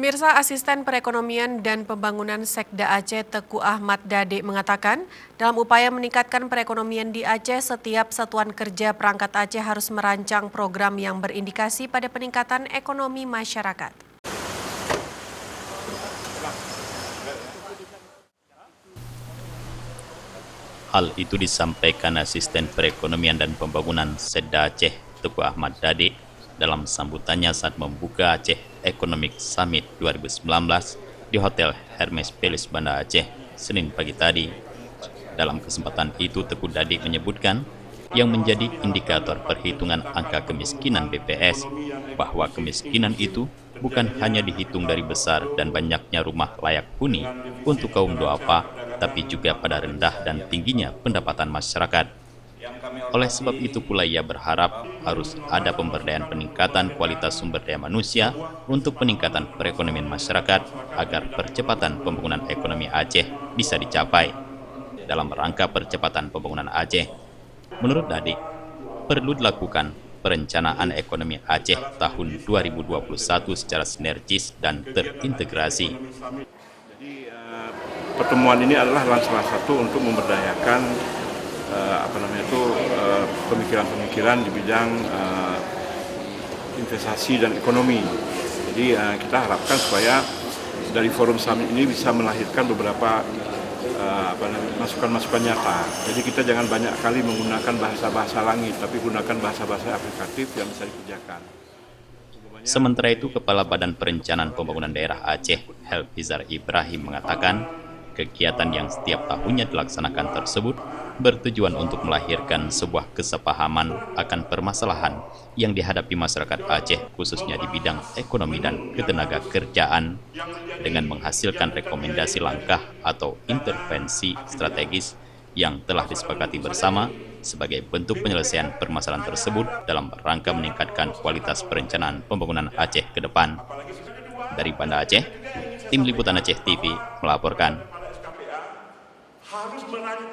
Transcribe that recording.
Pemirsa, Asisten Perekonomian dan Pembangunan Sekda Aceh Teguh Ahmad Dade mengatakan, dalam upaya meningkatkan perekonomian di Aceh, setiap satuan kerja perangkat Aceh harus merancang program yang berindikasi pada peningkatan ekonomi masyarakat. Hal itu disampaikan Asisten Perekonomian dan Pembangunan Sekda Aceh Teguh Ahmad Dade dalam sambutannya saat membuka Aceh Economic Summit 2019 di Hotel Hermes Palace Banda Aceh, Senin pagi tadi. Dalam kesempatan itu, Teguh Dade menyebutkan yang menjadi indikator perhitungan angka kemiskinan BPS, bahwa kemiskinan itu bukan hanya dihitung dari besar dan banyaknya rumah layak huni untuk kaum duafa, tapi juga pada rendah dan tingginya pendapatan masyarakat. Oleh sebab itu pula ia berharap harus ada pemberdayaan peningkatan kualitas sumber daya manusia untuk peningkatan perekonomian masyarakat agar percepatan pembangunan ekonomi Aceh bisa dicapai. Dalam rangka percepatan pembangunan Aceh, menurut Dade, perlu dilakukan perencanaan ekonomi Aceh tahun 2021 secara sinergis dan terintegrasi. Jadi pertemuan ini adalah salah satu untuk memberdayakan pemikiran-pemikiran di bidang investasi dan ekonomi. Jadi kita harapkan supaya dari forum summit ini bisa melahirkan beberapa masukan-masukan nyata. Jadi kita jangan banyak kali menggunakan bahasa-bahasa langit, tapi gunakan bahasa-bahasa aplikatif yang bisa dikerjakan. Sementara itu, Kepala Badan Perencanaan Pembangunan Daerah Aceh, Helpizar Ibrahim, mengatakan kegiatan yang setiap tahunnya dilaksanakan tersebut bertujuan untuk melahirkan sebuah kesepahaman akan permasalahan yang dihadapi masyarakat Aceh, khususnya di bidang ekonomi dan ketenaga kerjaan, dengan menghasilkan rekomendasi langkah atau intervensi strategis yang telah disepakati bersama sebagai bentuk penyelesaian permasalahan tersebut dalam rangka meningkatkan kualitas perencanaan pembangunan Aceh ke depan. Dari Banda Aceh, Tim Liputan Aceh TV melaporkan.